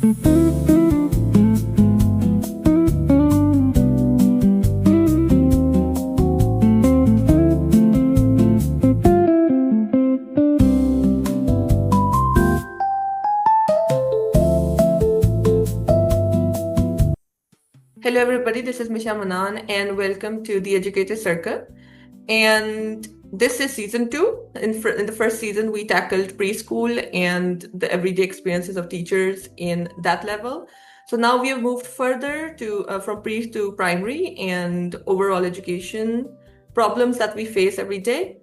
Hello, everybody. This is Misha Manan, and welcome to the Educator Circle. And this is season two. In the first season, we tackled preschool and the everyday experiences of teachers in that level. So now we have moved further to from pre to primary and overall education problems that we face every day.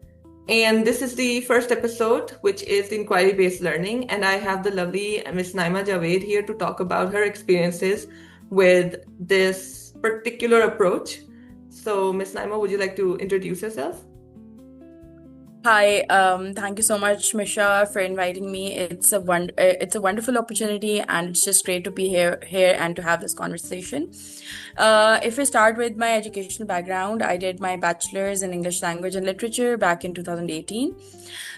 And this is the first episode, which is the inquiry-based learning. And I have the lovely Miss Naima Javed here to talk about her experiences with this particular approach. So, Miss Naima, would you like to introduce yourself? Hi, thank you so much, Misha, for inviting me. It's a wonderful opportunity, and it's just great to be here and to have this conversation. If we start with my educational background, I did my bachelor's in English language and literature back in 2018.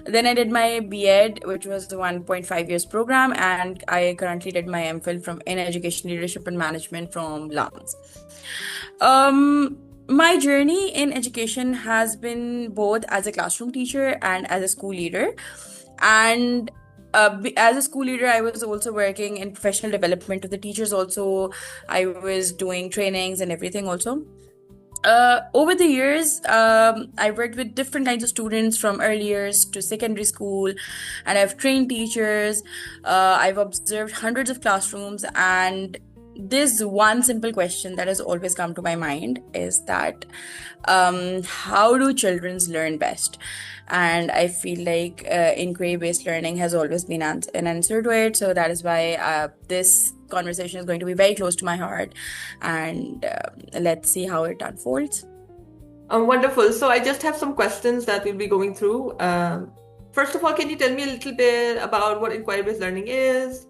Then I did my B.Ed, which was the 1.5 years program, and I currently did my MPhil from in education leadership and management from LUMS. My journey in education has been both as a classroom teacher and as a school leader. And as a school leader, I was also working in professional development of the teachers. Also, I was doing trainings and everything. Also, over the years, I worked with different kinds of students from early years to secondary school, and I've trained teachers. I've observed hundreds of classrooms, and this one simple question that has always come to my mind is that how do children learn best? And I feel like inquiry-based learning has always been an answer to it. So that is why this conversation is going to be very close to my heart. And let's see how it unfolds. Wonderful. So, I just have some questions that we'll be going through. First of all, can you tell me a little bit about what inquiry-based learning is?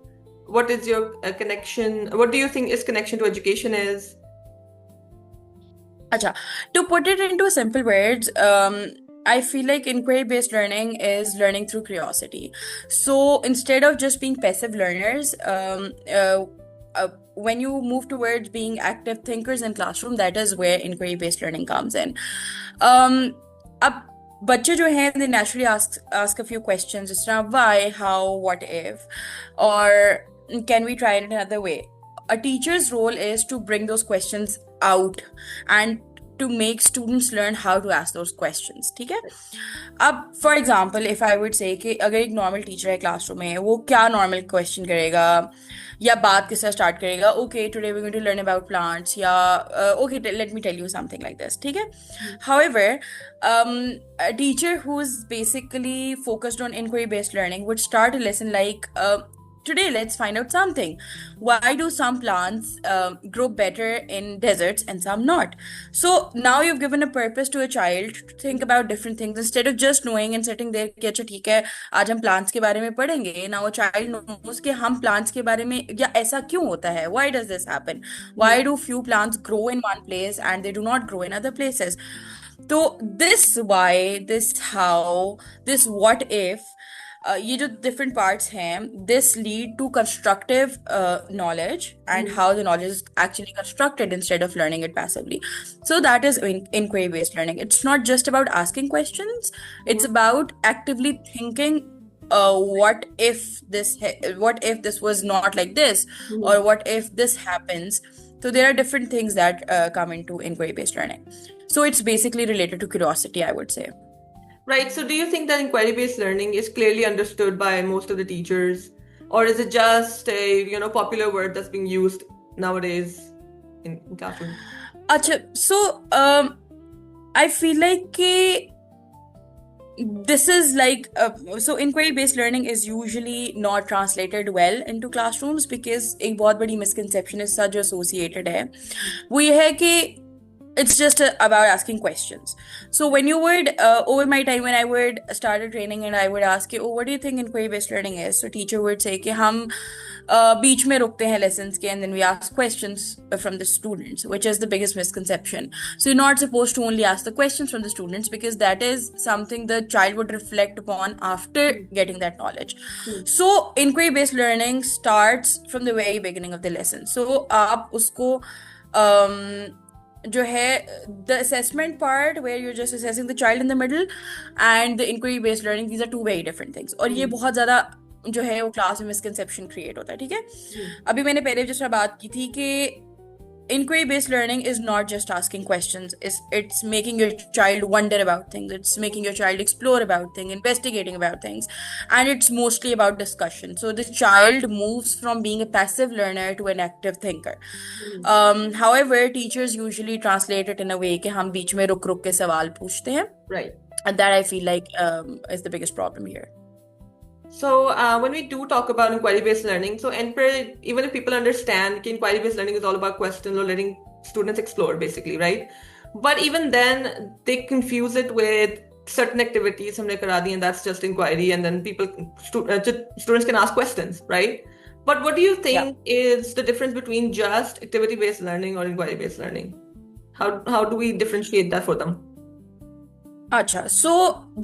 What is your connection? What do you think is connection to education is? Acha. To put it into simple words, I feel like inquiry-based learning is learning through curiosity. So instead of just being passive learners, when you move towards being active thinkers in classroom, that is where inquiry-based learning comes in. अब बच्चे जो हैं they naturally ask a few questions जिस तरह why, how, what if, or can we try it another way? A teacher's role is to bring those questions out and to make students learn how to ask those questions. ठीक है अब for example if I would say कि अगर एक normal teacher है classroom में वो क्या नॉर्मल क्वेश्चन करेगा या बात किस तरह स्टार्ट करेगा okay today we going to learn about plants या okay let me tell you something like this ठीक है however a teacher who is basically focused on inquiry based learning would start a lesson like today let's find out something. Why do some plants grow better in deserts and some not? So now you've given a purpose to a child to think about different things instead of just knowing and sitting there कि अच्छा ठीक है आज हम plants के बारे में पढ़ेंगे. Now a child knows कि हम plants के बारे में या ऐसा क्यों होता है? Why does this happen? Why do few plants grow in one place and they do not grow in other places? So this why, this how, this what if, ये जो different parts हैं this lead to constructive knowledge and how the knowledge is actually constructed instead of learning it passively. So that is inquiry based learning. It's not just about asking questions, it's about actively thinking what if this was not like this, or what if this happens. So there are different things that come into inquiry based learning. So it's basically related to curiosity, I would say. Right. So, do you think that inquiry-based learning is clearly understood by most of the teachers, or is it just a popular word that's being used nowadays in classroom? Acha, so I feel like this is like so inquiry-based learning is usually not translated well into classrooms because एक बहुत बड़ी misconception is such associated है वो ये है कि it's just about asking questions. So when you would over my time, when I would started training and I would ask you, oh, what do you think inquiry based learning is? So teacher would say कि हम बीच में रुकते हैं lessons के, and then we ask questions from the students, which is the biggest misconception. So you're not supposed to only ask the questions from the students, because that is something the child would reflect upon after getting that knowledge. So inquiry based learning starts from the very beginning of the lesson. So आप उसको जो है the assessment part where you're just assessing the child in the middle, and the inquiry based learning, these are two very different things. और ये बहुत ज़्यादा जो है वो क्लास में मिसकंसेप्शन क्रिएट होता है, ठीक है। अभी मैंने पहले जिस तरह बात की थी कि inquiry based learning is not just asking questions, it's making your child wonder about things, it's making your child explore about things, investigating about things, and it's mostly about discussion. So the child moves from being a passive learner to an active thinker. However, teachers usually translate it in a way कि हम बीच में रुक रुक के सवाल पूछते हैं, Right. and that I feel like is the biggest problem here. So when we do talk about inquiry-based learning, so even if people understand that inquiry-based learning is all about questions or letting students explore, basically, right? But even then, they confuse it with certain activities, humne kara di, and that's just inquiry, and then students can ask questions, right? But what do you think is the difference between just activity-based learning or inquiry-based learning? How do we differentiate that for them? अच्छा, so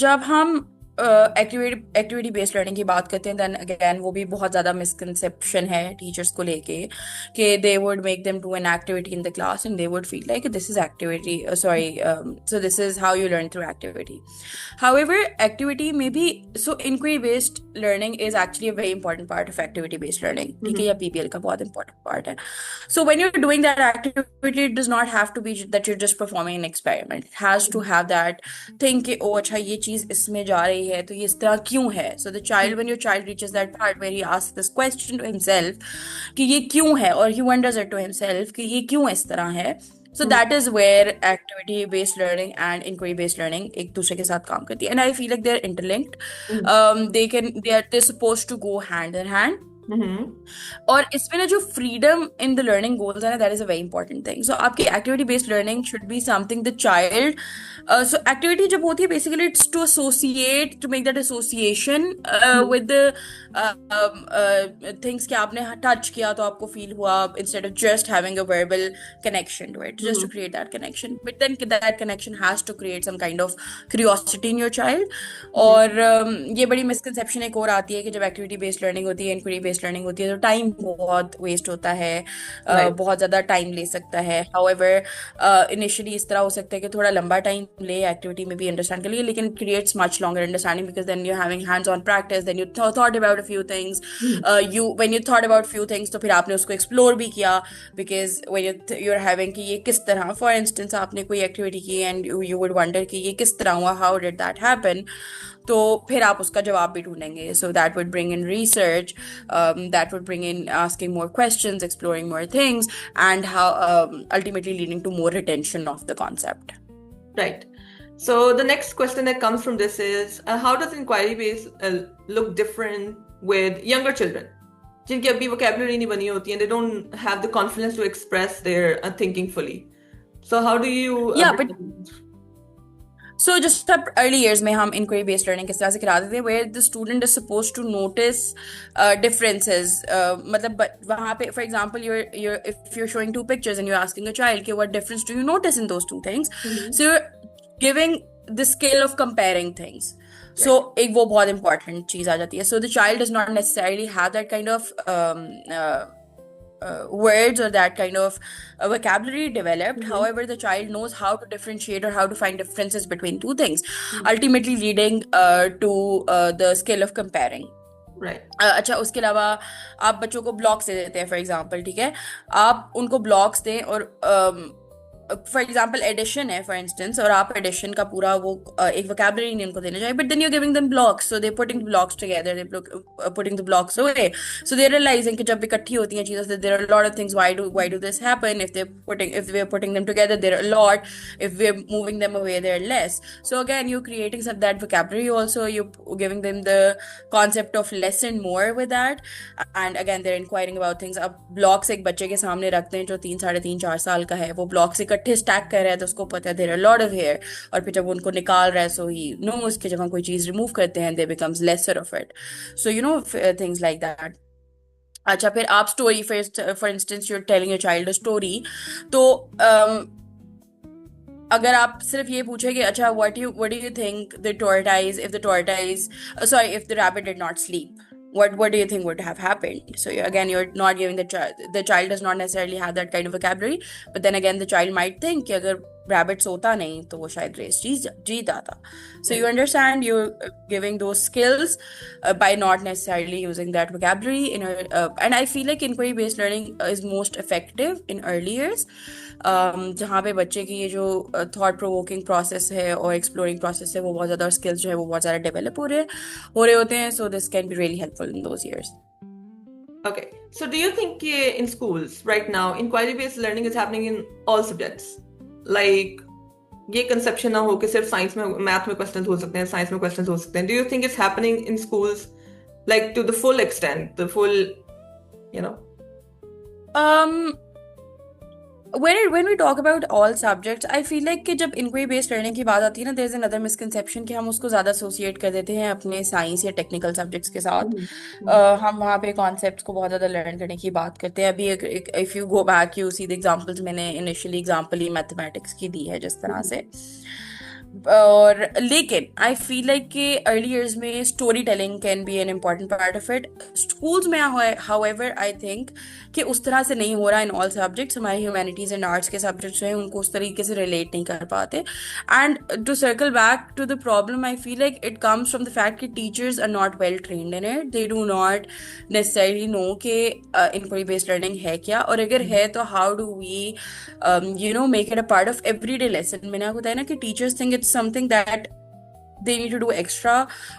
जब हम activity based learning की बात करते हैं, then again वो भी बहुत ज़्यादा मिसकंसेप्शन है टीचर्स को लेके कि they would make them do an activity in the class and they would feel like this is activity, sorry, so this is how you learn through activity. However, activity may be, so inquiry based learning is actually a very important part of activity based learning. ठीक है, या PBL का बहुत important part है. So when you're doing that activity, it does not have to be that you're just performing an experiment. It has to have that thing कि oh अच्छा ये चीज इसमें जा रही है तो ये इस तरह क्यों है. So the child, when your child reaches that part where he asks this question to himself कि ये क्यों है, or he wonders it to himself कि ये क्यों इस तरह है. So that is where activity based learning and inquiry based learning एक दूसरे के साथ काम करती है, and I feel like they're interlinked. They're supposed to go hand in hand. और इसमें ना जो freedom in the learning goals है ना, that is a very important thing. So आपकी activity based learning should be something the child, so activity जब होती है basically it's to associate, to make that association with things कि आपने touch किया तो आपको फील हुआ, instead of just having a verbal connection to it, just to create that connection. But then that connection has to create some kind of curiosity in your child. और ये बड़ी misconception एक और आती है कि जब एक्टिविटी बेस्ड लर्निंग होती है, इंक्वायरी बेस्ड लर्निंग होती है, तो टाइम बहुत वेस्ट होता है, बहुत ज्यादा टाइम ले सकता है. हाउएवर इनिशियली इस तरह हो सकता है कि थोड़ा लंबा टाइम ले एक्टिविटी में भी अंडरस्टैंड कर लिए, लेकिन creates much longer understanding because then you having hands on practice, then you thought about a few things, when you thought about few things तो फिर आपने उसको एक्सप्लोर भी किया, because when you are having कि ये किस तरह, फॉर इंस्टेंस आपने कोई एक्टिविटी की एंड यू वुड वंडर कि ये किस तरह हुआ, हाउ डिड दैट हैपन, तो फिर आप उसका जवाब भी ढूंढेंगे. So that would bring in research, that would bring in asking more questions, exploring more things, and how ultimately leading to more retention of the concept. Right. So the next question that comes from this is, how does inquiry based look different with younger children? जिनकी अभी vocabulary नहीं बनी होती and they don't have the confidence to express their thinking fully. So how do you? So just up early years में हम inquiry based learning किस तरह से कराते थे, where the student is supposed to notice differences. मतलब वहाँ पे for example if you're showing two pictures and you're asking a child कि what difference do you notice in those two things, so you're giving the skill of comparing things. So एक वो बहुत important चीज आ जाती है. So the child does not necessarily have that kind of words or that kind of vocabulary developed. However, the child knows how to differentiate or how to find differences between two things, ultimately leading to the skill of comparing. Right. अच्छा, उसके अलावा आप बच्चों को blocks दे देते हैं, for example, ठीक है, आप उनको ब्लॉक्स दें और फॉर एग्जाम्पल एडिशन है फॉर इंस्टेंस, और आप एडिशन का पूरा वो एक वोकैबुलरी नहीं उनको देना चाहिए, but then you giving them blocks, so they putting blocks together, they putting the blocks away, so they realizing कि जब इकट्ठी होती हैं चीजें, there are a lot of things, why do this happen, if we are putting them together there are a lot, if we are moving them away there are less. So again, you're creating some that vocabulary, also you're giving them the concept of less and more with that, and again they're inquiring about things. अब blocks एक बच्चे के सामने रखते हैं जो 3 साढ़े 3 4 साल का है, वो ब्लॉक्स इकट्ठे स्टैक कर रहा है तो उसको पता है there are lot of hair, और फिर जब उनको निकाल रहा है सो ही नोस कि जब हम कोई चीज रिमूव करते हैं they becomes lesser of it, so you know things like that. अच्छा, फिर आप story, for instance you are telling your child a story, तो अगर आप सिर्फ ये पूछे कि अच्छा what do you think the tortoise, if the tortoise, sorry, if the rabbit did not sleep, what do you think would have happened? So again, you're not giving the child does not necessarily have that kind of vocabulary, but then again the child might think कि अगर rabbit सोता नहीं तो वो शायद race जीत आता। So you Right. understand, you're giving those skills by not necessarily using that vocabulary and I feel like inquiry based learning is most effective in early years, जहाँ पे बच्चे की ये जो थॉट प्रोवोकिंग प्रोसेस है और exploring process है वो बहुत ज़्यादा, और स्किल्स जो है वो बहुत ज़्यादा डेवलप हो रहे होते हैं, so this can be really helpful in those years. Okay. So do you think in schools right now, inquiry-based learning is happening in all subjects? Like, ये conception ना हो कि सिर्फ साइंस में, मैथ में क्वेश्चंस हो सकते हैं, साइंस में क्वेश्चंस हो सकते हैं. Do you think it's happening in schools like to the full extent, the full, you know? um when we talk about all subjects, I feel like कि जब inquiry based learning की बात आती है ना, there's another misconception कि हम उसको ज़्यादा associate कर देते हैं अपने साइंस या टेक्निकल सब्जेक्ट्स के साथ। हम वहाँ पे कॉन्सेप्ट्स को बहुत ज़्यादा लर्न करने की बात करते हैं। अभी if you go back you see the examples, मैंने इनिशियली एग्जांपल ही मैथमेटिक्स की दी है जिस तरह से। और लेकिन आई फील लाइक कि अर्ली ईयर्स में story telling can be an important part of it. Schools में हाउएवर आई थिंक कि उस तरह से नहीं हो रहा इन ऑल सब्जेक्ट्स। हमारे ह्यूमैनिटीज एंड आर्ट्स के सब्जेक्ट्स हैं उनको उस तरीके से रिलेट नहीं कर पाते। And to circle back to the problem, I feel like it comes from the fact कि teachers are not well trained in it, they do not necessarily know कि इंक्वायरी बेस्ड लर्निंग है क्या, और अगर है तो how do we make it a part of everyday lesson। मैंने आपको बताया ना कि teachers think it's something that they need to do extra,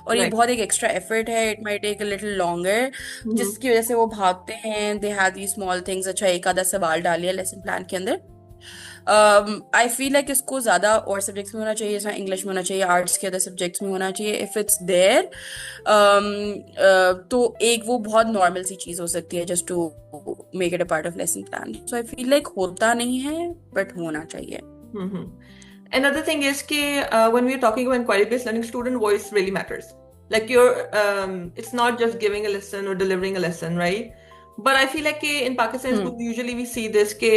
और ये Right. बहुत एक एक्स्ट्रा एफर्ट है, it might take a little longer, जिसकी वजह से वो भागते हैं, they have these small things. अच्छा, एक आधा सवाल डालिए लेसन प्लान के अंदर। आई फील लाइक इसको ज्यादा और सब्जेक्ट्स में होना चाहिए, जैसे इंग्लिश में होना चाहिए, आर्ट्स के अदर सब्जेक्ट्स में होना चाहिए। इफ इट्स देयर तो एक वो बहुत नॉर्मल सी चीज हो सकती है just to make it a part of lesson plan. So I feel like होता नहीं है बट होना चाहिए। Mm-hmm. Another thing is कि when we're talking about inquiry-based learning, student voice really matters. Like it's not just giving a lesson or delivering a lesson, right? But I feel like in Pakistan schools usually we see this कि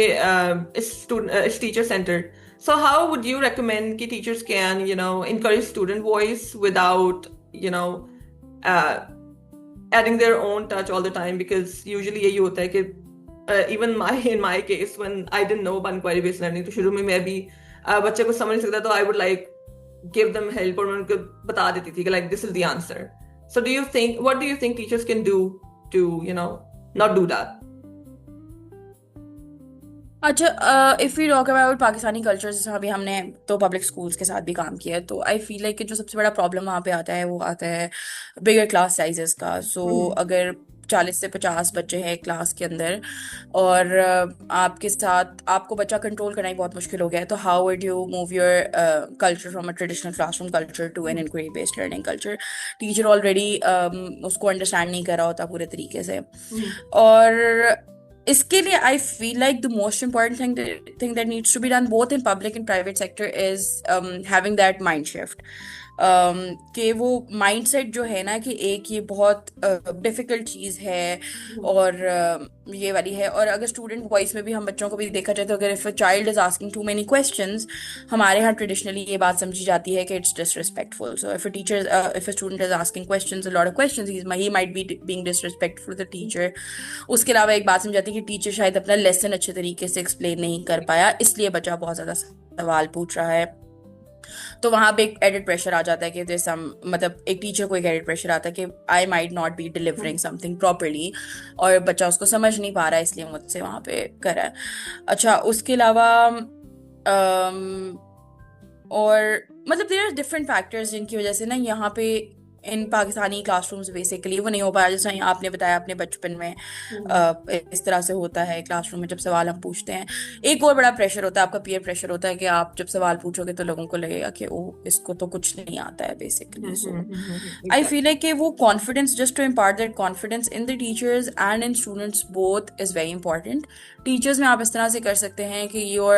it's teacher-centered. So how would you recommend कि teachers can encourage student voice without uh, adding their own touch all the time? Because usually यही होता है कि even in my case when I didn't know about inquiry-based learning, तो शुरू में मैं भी बच्चे को समझ नहीं सकता, तो I would like give them help और मैं उनको बता देती थी कि like this is the answer. So what do you think teachers can do to not do that? अच्छा, if we talk about Pakistani culture, जैसे अभी हमने तो पब्लिक स्कूल्स के साथ भी काम किया है, तो आई फील लाइक कि जो सबसे बड़ा प्रॉब्लम वहाँ पे आता है वो आता है बिगर क्लास साइजेस का। सो अगर 40 से 50 बच्चे हैं क्लास के अंदर और आपके साथ आपको बच्चा कंट्रोल करना ही बहुत मुश्किल हो गया है, तो how would you move your culture from a traditional classroom culture to an inquiry based learning culture? Teacher already उसको अंडरस्टैंड नहीं कर रहा होता पूरे तरीके से। और इसके लिए I feel like the most important thing that needs to be done both in public and private sector is having that mind shift, कि वो माइंडसेट जो है ना कि एक ये बहुत डिफिकल्ट चीज़ है और ये वाली है। और अगर स्टूडेंट वॉइस में भी हम बच्चों को भी देखा जाए तो अगर if a child is asking too many questions, हमारे यहाँ ट्रेडिशनली ये बात समझी जाती है कि it's disrespectful. So if a student is asking questions, a lot of questions, he might be being disrespectful to the teacher. उसके अलावा एक बात समझ जाती है कि टीचर शायद अपना लेसन अच्छे तरीके से एक्सप्लेन नहीं कर पाया, इसलिए बच्चा बहुत ज़्यादा सवाल पूछ रहा है। तो वहां पे एक एडेड प्रेशर आ जाता है कि मतलब एक टीचर को एक एडेड प्रेशर आता है कि I might not be delivering something properly, और बच्चा उसको समझ नहीं पा रहा है इसलिए मुझसे वहां पे कर रहा है। अच्छा, उसके अलावा और मतलब देयर आर डिफरेंट फैक्टर्स जिनकी वजह से ना यहाँ पे इन पाकिस्तानी क्लासरूम्स बेसिकली वो नहीं हो पाया, जैसा आपने बताया अपने बचपन में हम्म इस तरह से होता है क्लासरूम में जब सवाल हम पूछते हैं। एक और बड़ा प्रेशर होता है, आपका पीयर प्रेशर होता है कि आप जब सवाल पूछोगे तो लोगों को लगेगा कि ओ इसको तो कुछ नहीं आता है basically. So I feel exactly like कि वो confidence, just to impart that confidence in the teachers and in students both is very important. Teachers में आप इस तरह से कर सकते हैं कि योर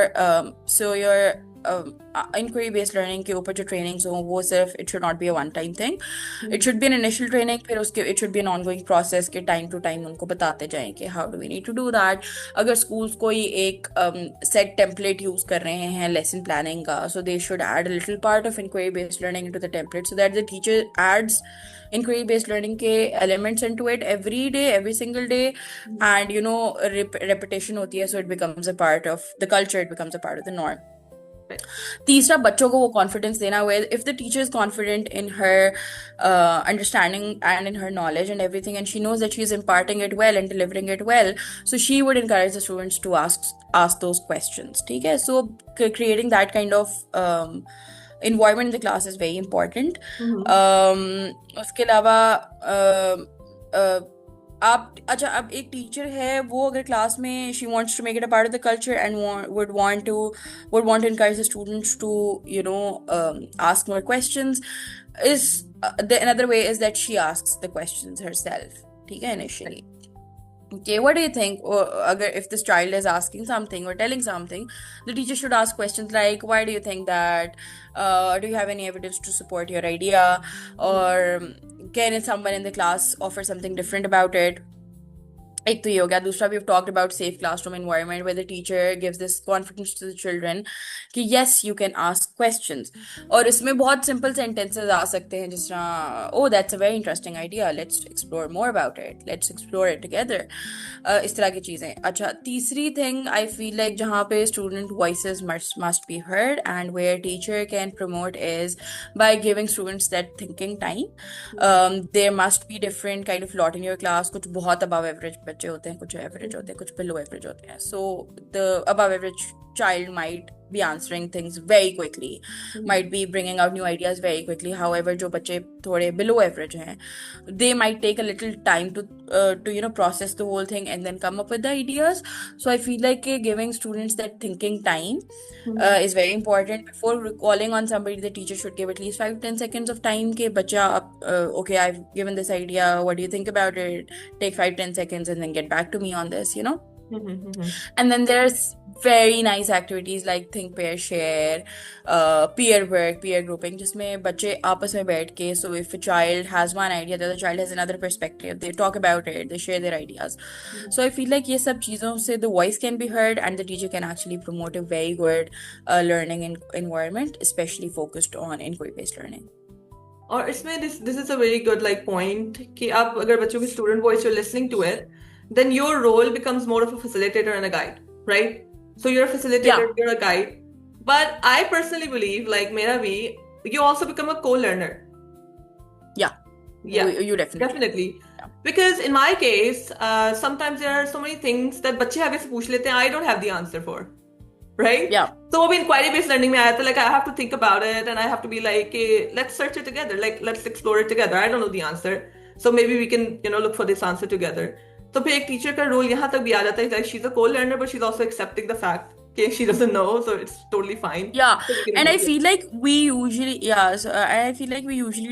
इंक्वायरी बेस्ड लर्निंग के ऊपर जो ट्रेनिंग्स हो वो सिर्फ it should not be a one time thing, it should be an initial training, फिर उसके it should be an ongoing process के टाइम टू टाइम उनको बताते जाएं कि how do we need to do that. अगर स्कूल्स कोई एक सेट टेम्पलेट यूज कर रहे हैं लेसन प्लानिंग का, so they should add a little part of inquiry based learning into the template so that the teacher adds inquiry based learning के elements into it every day, every single day, and repetition होती है, so it becomes a part of the culture, it becomes a part of the norm. तीसरा, बच्चों को वो confidence देना हुआ, if the teacher is confident in her understanding and in her knowledge and everything, and she knows that she is imparting it well and delivering it well, so she would encourage the students to ask those questions. ठीक है, so creating that kind of environment in the class is very important. उसके अलावा आप अच्छा, अब एक teacher है वो अगर क्लास में she wants to make it a part of the culture and would want to encourage the students to ask more questions, is another way is that she asks the questions herself, ठीक है, initially. Okay, what do you think? Or if this child is asking something or telling something, the teacher should ask questions like, why do you think that? Do you have any evidence to support your idea? Or can someone in the class offer something different about it? एक तो ये हो गया। दूसरा, we've talked about safe classroom environment where the teacher gives this confidence to the children कि yes you can ask questions, और इसमें बहुत simple sentences आ सकते हैं जिस तरह oh that's a very interesting idea, let's explore more about it, let's explore it together, इस तरह की चीज़ें। अच्छा, तीसरी thing I feel like जहाँ पे student voices must be heard and where teacher can promote is by giving students that thinking time. There must be different kind of lot in your class, कुछ बहुत above average बच्चे होते हैं, कुछ average होते हैं, कुछ बिलो एवरेज होते हैं, so the above average child might be answering things very quickly, might be bringing out new ideas very quickly. However, जो बच्चे थोड़े below average हैं, they might take a little time to process the whole thing and then come up with the ideas. So I feel like giving students that thinking time is very important. Before calling on somebody, the teacher should give at least 5-10 seconds of time के बच्चा okay, I've given this idea, what do you think about it, take 5-10 seconds and then get back to me on this, and then there's very nice activities like think, pair, share, peer work, peer grouping, जिसमें बच्चे आपस में बैठ के, so if a child has one idea, the other child has another perspective, they talk about it, they share their ideas. So I feel like ये सब चीज़ों से the voice can be heard and the teacher can actually promote a very good learning environment, especially focused on inquiry-based learning. और इसमें this is a very good like point कि आप अगर बच्चों की student voice you're listening to it, then your role becomes more of a facilitator and a guide, right? So you're a facilitator, you're a guide. But I personally believe, like मेरा भी, you also become a co-learner. Yeah, you definitely. Yeah. Because in my case, sometimes there are so many things that बच्चे आगे से पूछ लेते हैं, I don't have the answer for. Right? Yeah. So वो भी inquiry based learning में आया था, like I have to think about it and I have to be like, hey, let's search it together, like let's explore it together. I don't know the answer, so maybe we can look for this answer together. तो फिर एक teacher का role यहाँ तक भी आ जाता है, like she's a co-learner but she's also accepting the fact that she doesn't know, so it's totally fine. Yeah, and I feel like we usually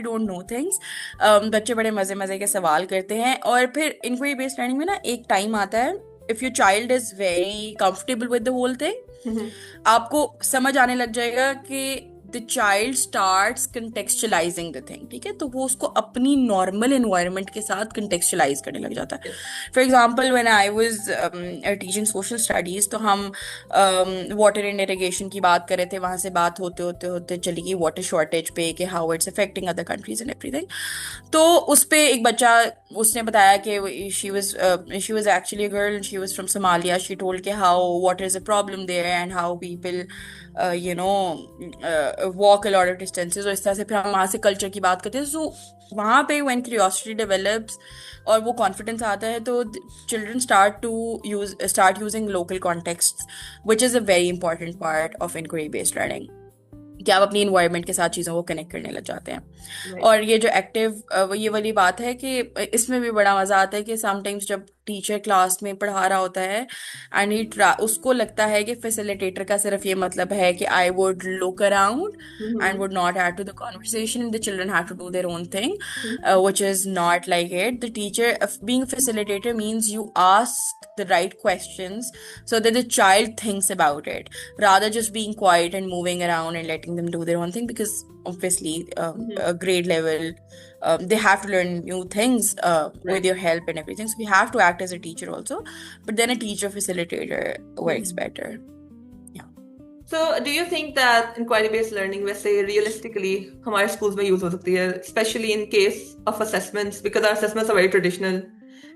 don't know things. बच्चे बड़े मजे मजे के सवाल करते हैं, और फिर inquiry based learning में ना एक टाइम आता है, if your child is very comfortable with the whole thing, आपको समझ आने लग जाएगा कि the child starts contextualizing the thing, ठीक है, तो वो उसको अपनी normal environment के साथ contextualize करने लग जाता है. For example, when I was teaching social studies, तो हम water and irrigation की बात कर रहे थे, वहाँ से बात होते चली गई water shortage पे कि how it's affecting other countries and everything. तो उस पे एक बच्चा, उसने बताया कि she was actually a girl and she was from Somalia. She told कि how water is a problem there and how people walk a lot of distances, और इस तरह से फिर हम वहाँ से कल्चर की बात करते हैं. सो वहाँ पे when curiosity develops और वो confidence आता है, तो children start using local contexts, which is a very important part of inquiry based learning. कि आप अपनी इन्वायरमेंट के साथ चीज़ों को कनेक्ट करने लग जाते हैं। Right. और ये जो एक्टिव ये वाली बात है कि इसमें भी बड़ा मजा आता है कि समटाइम्स जब टीचर क्लास में पढ़ा रहा होता है एंड उसको लगता है कि फैसिलिटेटर का सिर्फ ये मतलब है कि I would look around and Mm-hmm. would not add to the conversation. The children have to do their own thing, Mm-hmm. which is not like it. The teacher, being a facilitator, means you ask the right questions so that the child thinks about it rather just being quiet and moving around and letting them do their own thing, because obviously Mm-hmm. a grade level they have to learn new things with Right. your help and everything, so we have to act as a teacher also, but then a teacher facilitator works Mm-hmm. better. Yeah. So, do you think that inquiry-based learning, वैसे realistically हमारे schools में use हो सकती है, especially in case of assessments, because our assessments are very traditional.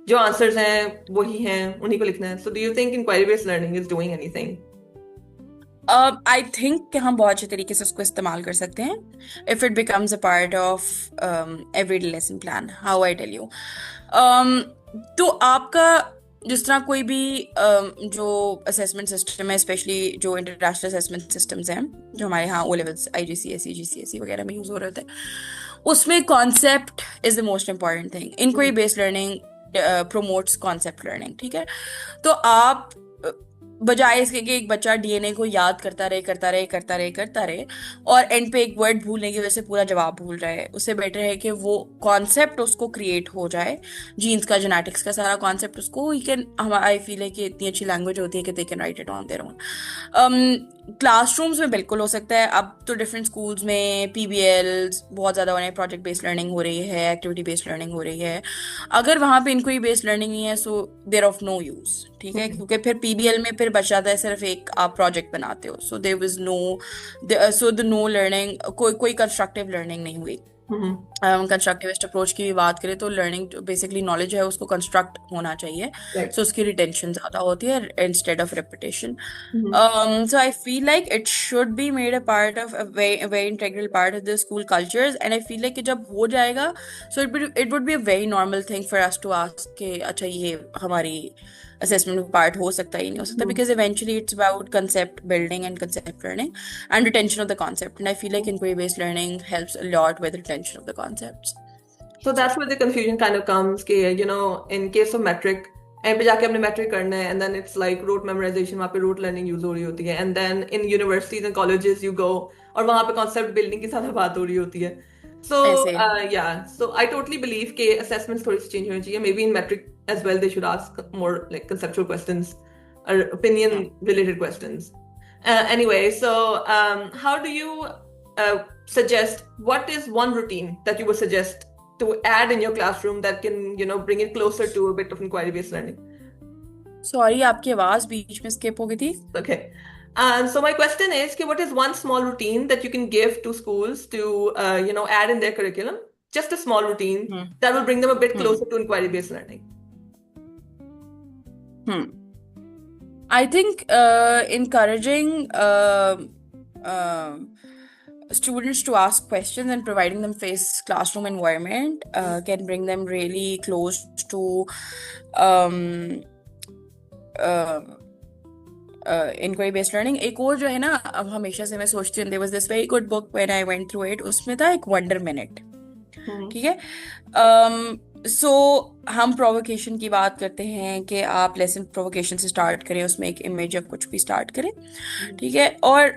जो answers हैं वही हैं, उन्हीं को लिखना है. So, do you think inquiry-based learning is doing anything? I think कि हम बहुत अच्छे तरीके से उसको इस्तेमाल कर सकते हैं if it becomes a part of everyday lesson plan, how I tell you. तो आपका जिस तरह कोई भी जो असेसमेंट सिस्टम है, स्पेशली जो इंटरनेशनल असेसमेंट सिस्टम्स हैं जो हमारे यहाँ ओ लेवल्स IGCSE GCSE वगैरह में यूज हो रहे थे, उसमें concept is the most important thing. Inquiry based learning promotes concept learning, ठीक है। तो आप बजाय इसके कि एक बच्चा DNA को याद करता रहे और एंड पे एक वर्ड भूलने की वजह से पूरा जवाब भूल रहा है, उससे बेटर है कि वो कॉन्सेप्ट उसको क्रिएट हो जाए, जीन्स का जेनेटिक्स का सारा कॉन्सेप्ट उसको ही कैन, आई फील है कि इतनी अच्छी लैंग्वेज होती है कि they can write it on their own. Classrooms में बिल्कुल हो सकता है। अब तो डिफरेंट स्कूल्स में PBL बहुत ज़्यादा हो रहे हैं, प्रोजेक्ट बेस्ड लर्निंग हो रही है, एक्टिविटी बेस्ड लर्निंग हो रही है। अगर वहाँ पे इंक्वायरी बेस्ड लर्निंग नहीं है so there of no use, ठीक है, क्योंकि फिर PBL में फिर बच जाता है सिर्फ एक आप प्रोजेक्ट बनाते हो, so there was no, so the no learning, कोई कंस्ट्रक्टिव लर्निंग नहीं हुई। कंस्ट्रक्टिविस्ट अप्रोच की भी बात करें तो लर्निंग बेसिकली नॉलेज है उसको कंस्ट्रक्ट होना चाहिए, Right. सो उसकी रिटेंशन ज़्यादा होती है instead of repetition. Mm-hmm. So I feel like it should be made a part of a very integral part of the school cultures, and I feel like कि जब हो जाएगा so it would be a very normal thing for us to ask कि अच्छा ये हमारी assessment में part हो सकता है या नहीं हो सकता, because eventually it's about concept building and concept learning and retention of the concept, and I feel like inquiry based learning helps a lot with retention of the concepts. So that's where the confusion kind of comes कि you know in case of metric and पे जाके हमने matric करना है and then it's like rote memorization, वहाँ पे rote learning use हो रही होती है, and then in universities and colleges you go और वहाँ पे कॉन्सेप्ट बिल्डिंग की ज्यादा बात हो रही होती है. सो ऐसे या सो आई टोटली बिलीव के असेसमेंट्स थोड़ी सी चेंज होनी चाहिए. Maybe in matric as well they should ask more like conceptual questions और opinion related questions. Anyway, so how do you suggest, what is one routine that you would suggest to add in your classroom that can, you know, bring it closer to a bit of inquiry based learning? Sorry आपकी आवाज बीच में skip हो गई थी. Okay. So my question is, okay, what is one small routine that you can give to schools to, you know, add in their curriculum? Just a small routine that will bring them a bit closer to inquiry based learning. I think encouraging students to ask questions and providing them face classroom environment can bring them really close to inquiry based learning. एक और जो है ना, अब हमेशा से मैं सोचती हूँ, there was this very good book when I went through it, उसमें था एक वंडर मिनट, ठीक है. सो हम प्रोवोकेशन की बात करते हैं कि आप लेसन प्रोवोकेशन से स्टार्ट करें, उसमें एक इमेज या कुछ भी स्टार्ट करें, ठीक है, और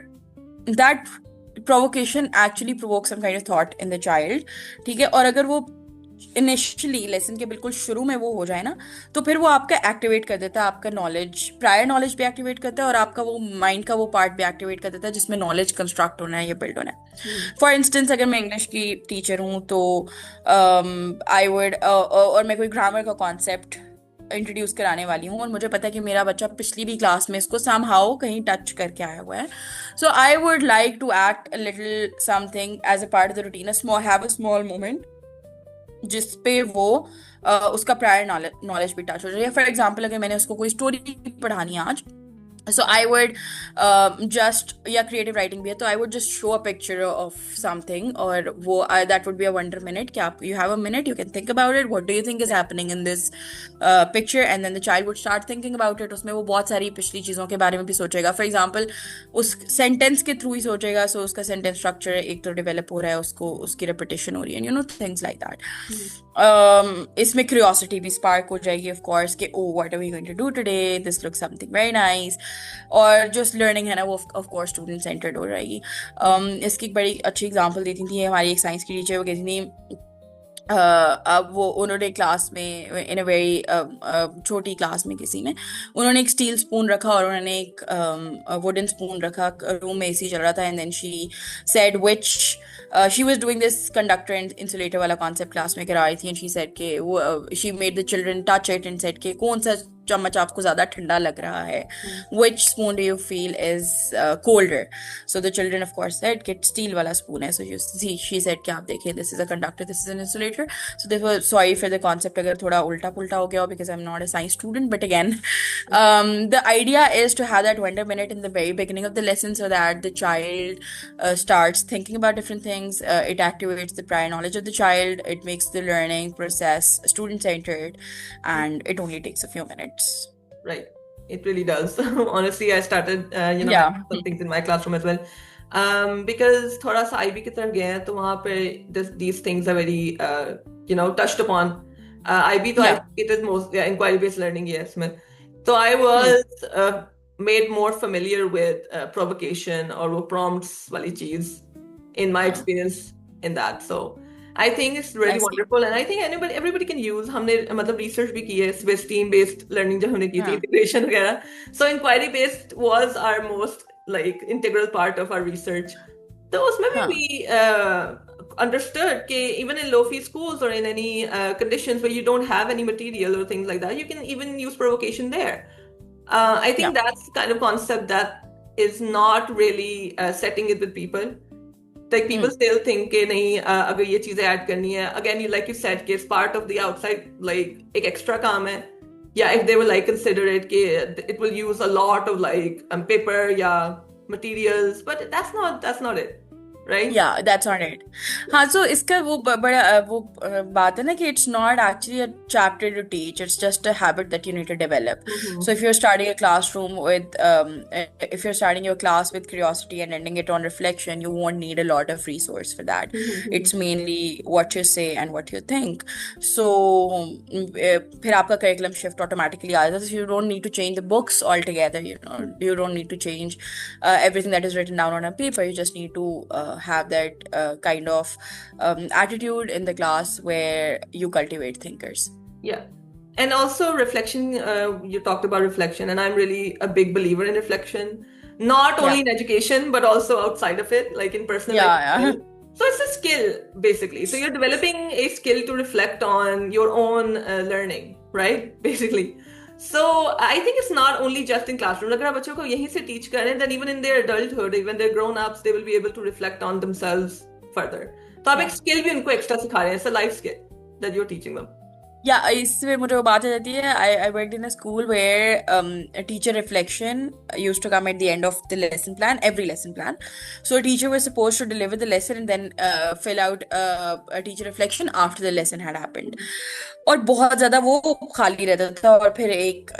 that provocation actually provoke some kind of thought in the child, ठीक है. और अगर वो इनिशियली लेसन के बिल्कुल शुरू में वो हो जाए ना, तो फिर वो आपका एक्टिवेट कर देता है, आपका नॉलेज, प्रायर नॉलेज भी एक्टिवेट करता है और आपका वो माइंड का वो पार्ट भी एक्टिवेट कर देता है जिसमें नॉलेज कंस्ट्रक्ट होना है या बिल्ड होना है. फॉर इंस्टेंस अगर मैं इंग्लिश की टीचर हूँ तो आई वुड, और मैं कोई ग्रामर का कॉन्सेप्ट इंट्रोड्यूस कराने वाली हूँ और मुझे पता है कि मेरा बच्चा पिछली भी क्लास में इसको समहाउ कहीं टच करके आया हुआ है, so I would like to act a little something as a part of the routine, have a small moment जिसपे वो उसका प्रायर नॉलेज भी टच हो जाए. फॉर एग्जाम्पल अगर मैंने उसको कोई स्टोरी पढ़ानी है आज, So I would just, yeah, creative writing भी है, तो I would just show a picture of something, और वो that would be a wonder minute, कि आप, you have a minute, you can think about it, what do you think is happening in this picture, and then the child would start thinking about it. उसमें वो बहुत सारी पिछली चीज़ों के बारे में भी सोचेगा. For example, उस सेंटेंस के थ्रू ही सोचेगा, so उसका सेंटेंस स्ट्रक्चर एक तो डेवलप हो रहा है, उसको उसकी रेपिटेशन हो रही है, things like that. इसमें क्यूरियोसिटी भी स्पार्क हो जाएगी ऑफ कोर्स, कि oh what are we going to do today, this looks something very nice. और जो लर्निंग है ना, वो ऑफ कोर्स स्टूडेंट सेंटर्ड हो जाएगी. इसकी एक बड़ी अच्छी एग्जांपल देती थी हमारी एक साइंस की टीचर. वो कहती थी, अब वो उन्होंने क्लास में, इन अ वेरी छोटी क्लास में किसी ने, उन्होंने एक स्टील स्पून रखा और उन्होंने एक वुडन स्पून रखा. रूम में एसी चल रहा था, and then she said which, she was doing this conductor and insulator वाला कॉन्सेप्ट क्लास में करा रही थी, एंड शी सेड के वो, she made the children touch it and said के कौन सा चम्मच आपको ज्यादा ठंडा लग रहा है, which spoon do you feel is colder? So the children of course said कि स्टील वाला स्पून है. So you see, she said कि आप देखिए, this is a conductor, this is an insulator. So they were sorry for the concept अगर थोड़ा उल्टा पुल्टा हो गया हो, because I'm not a science student, but again, the idea is to have that wonder minute in the very beginning of the lesson, so that the child starts thinking about different things. It activates the prior knowledge of the child, it makes the learning process student centered, and it only takes a few minutes. Right. It really does. Honestly, I started, Yeah. some things in my classroom as well. Because थोड़ा सा IB की तरफ गए हैं, तो वहाँ पे these things are very, touched upon. IB तो I Yeah. think it is most inquiry-based learning, yes, में. So I was made more familiar with provocation or वो prompts वाली चीज in my experience in that. So I think it's I really see. wonderful, and I think everybody can use. हमने मतलब research भी की है Swiss team based learning जब हमने की थी, हाँ. integration वगैरह. So inquiry based was our most like integral part of our research. तो उसमें भी हाँ. we understood कि even in low fee schools or in any conditions where you don't have any material or things like that, you can even use provocation there. I think Yeah. that's the kind of concept that is not really setting it with people. Like people still think कि नहीं अगर ये चीजें add करनी है, again you like you said कि it's part of the outside, like एक extra काम है. Yeah, if they will like consider it कि it will use a lot of like paper या materials, but that's not it, right? Yeah, that's not it. हाँ, so इसका वो बड़ा वो बात है ना कि it's not actually a chapter to teach. It's just a habit that you need to develop. So if you're starting a classroom with, if you're starting your class with curiosity and ending it on reflection, you won't need a lot of resource for that. It's mainly what you say and what you think. So फिर आपका curriculum shift automatically आ जाता है. So you don't need to change the books altogether. You don't need to change everything that is written down on a paper. You just need to have that kind of attitude in the class where you cultivate thinkers. Yeah. And also reflection, you talked about reflection, and I'm really a big believer in reflection, not only Yeah. in education, but also outside of it, like in personal life. Yeah, yeah. So it's a skill, basically. So you're developing a skill to reflect on your own learning, right? Basically. So I think it's not only just in classroom. अगर आप बच्चों को यहीं से teach करें, then even in their adulthood, even their grown-ups, they will be able to reflect on themselves further. तो आप एक skill भी उनको extra सिखा रहे हैं. It's a life skill that you're teaching them. Yeah, इसमें मुझे वो बात आ जाती है. I worked in a school where a teacher reflection used to come at the end of the lesson plan, every lesson plan. So a teacher was supposed to deliver the lesson and then fill out a teacher reflection after the lesson had happened. और बहुत ज्यादा वो खाली रहता था, और फिर एक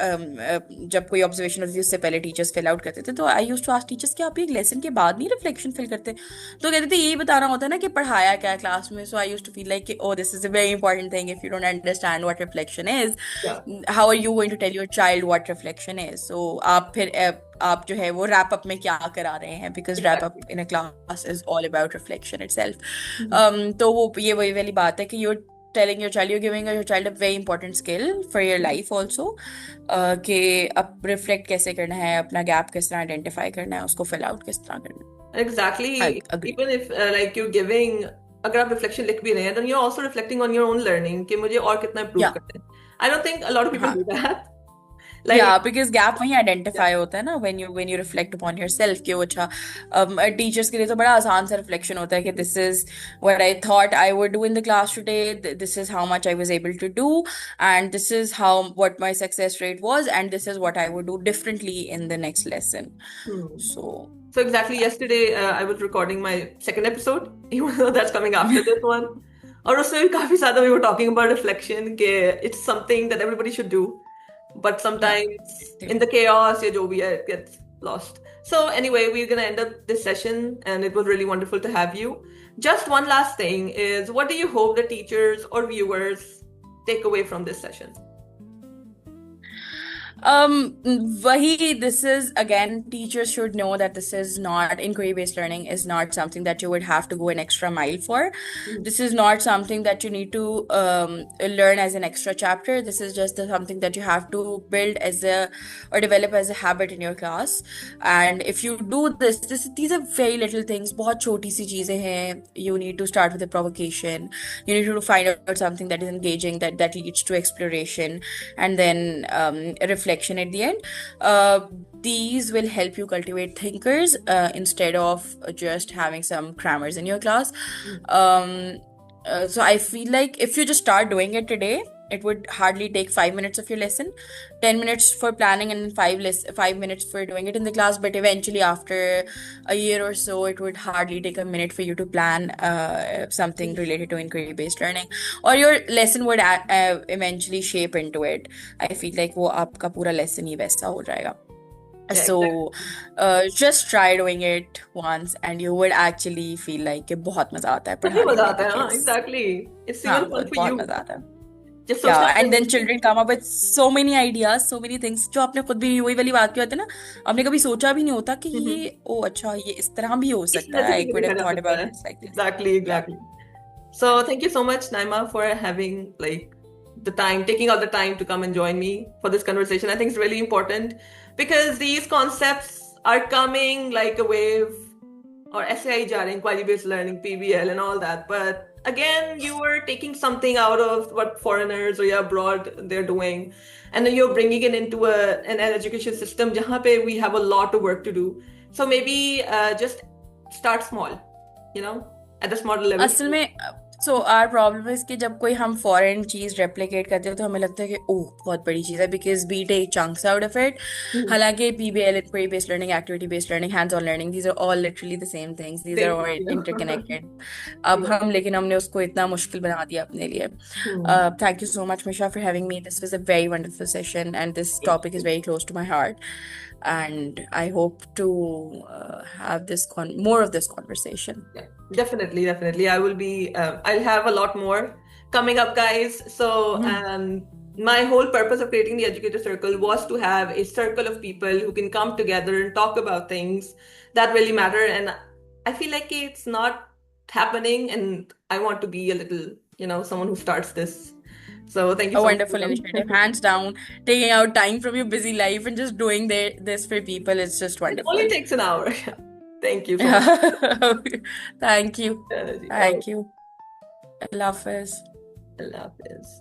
जब कोई ऑब्जर्वेशन होती थी उससे पहले टीचर्स फिल आउट करते थे. तो I used to ask teachers कि आप एक लेसन के बाद नहीं रिफ्लेक्शन फिल करते? तो कहते थे यही बताना होता है ना कि पढ़ाया क्या क्लास में. So I used to feel like oh this is a very important thing. If you don't understand what reflection is, how are you going to tell your child what reflection is? So आप फिर आप जो है वो wrap up में क्या करा रहे हैं, because wrap up in a class is all about reflection itself. तो वो ये वही वाली बात है कि you're telling your child, you're giving your child a very important skill for your life also, कि अब रिफ्लेक्ट कैसे करना है, अपना गैप किस तरह आइडेंटिफाई करना है, उसको फिल आउट किस तरह करना है. Exactly. I agree. Even if like you're giving, अगर आप reflection लिख भी रहे हैं, then you're also reflecting on your own learning कि मुझे और कितना improve Yeah. करना है. I don't think a lot of people हाँ. do that. Like, Yeah, because gap वहीं identify होता है ना when you reflect upon yourself कि वो अच्छा teachers के लिए तो बड़ा आसान सा reflection होता है कि this is what I thought I would do in the class today, this is how much I was able to do, and this is how what my success rate was, and this is what I would do differently in the next lesson. hmm. So So exactly yesterday, I was recording my second episode, even though that's coming after this one. और उसमें भी काफी ज्यादा we were talking about reflection कि it's something that everybody should do, but yeah. sometimes in the chaos या जो भी है, it gets lost. So anyway, we're gonna end up this session, and it was really wonderful to have you. Just one last thing is, what do you hope the teachers or viewers take away from this session? This is again, teachers should know that this is not inquiry-based learning is not something that you would have to go an extra mile for. Mhm. This is not something that you need to learn as an extra chapter. This is just something that you have to build as a or develop as a habit in your class. And if you do these are very little things. बहुत छोटी सी चीजें हैं. You need to start with a provocation. You need to find out something that is engaging, that leads to exploration, and then reflection at the end. These will help you cultivate thinkers instead of just having some crammers in your class. So I feel like if you just start doing it today, it would hardly take 5 minutes of your lesson, 10 minutes for planning, and 5 minutes for doing it in the class. But eventually, after a year or so, it would hardly take a minute for you to plan something related to inquiry-based learning, or your lesson would eventually shape into it. I feel like वो आपका पूरा lesson ही वैसा हो जाएगा. Yeah, So, exactly. just try doing it once, and you would actually feel like कि बहुत मजा आता है सच में पढ़ाने मजा में, आता है, हाँ, because exactly. It's हाँ, even fun for बहुत you. मजा आता है. Just सोचना Yeah, and then चाहिए. children come up with so many ideas, so many things जो आपने खुद भी, वही वाली बात की होती है ना, आपने कभी सोचा भी नहीं होता कि ये ओ अच्छा ये इस तरह भी हो इस सकता तरह है. से I भी could लिखा have जा thought सकता about है. this like this. Exactly, Yeah. exactly. So thank you so much, Naima, for having taking out the time to come and join me for this conversation. I think it's really important because these concepts are coming like a wave, or SAI जा रहे हैं, inquiry-based learning, PBL and all that. But again, you were taking something out of what foreigners or abroad they're doing, and then you're bringing it into an education system जहाँ पे we have a lot of work to do. So maybe just start small, at the small level. असल में सो are problem is कि जब कोई हम foreign चीज replicate करते हो तो हमें लगता है कि ओह बहुत बड़ी चीज है, because we take chunks out of it. हालांकि PBL, inquiry based learning, activity based learning, hands on learning, these are all literally the same things, these are all interconnected. अब लेकिन हमने उसको इतना मुश्किल बना दिया अपने लिए. Thank you so much Misha for having me. This was a very wonderful session, and this topic is very close to my heart, and I hope to have this more of this conversation. Yeah, definitely. I will be. I'll have a lot more coming up, guys. So, my whole purpose of creating the Educator Circle was to have a circle of people who can come together and talk about things that really matter. And I feel like it's not happening, and I want to be a little, someone who starts this. So thank you A so much. wonderful initiative, hands down. Taking out time from your busy life and just doing this for people, it's just It wonderful. only takes an hour. Thank you so much. Thank you. Ji. Thank you. Allah Hafiz. Allah Hafiz.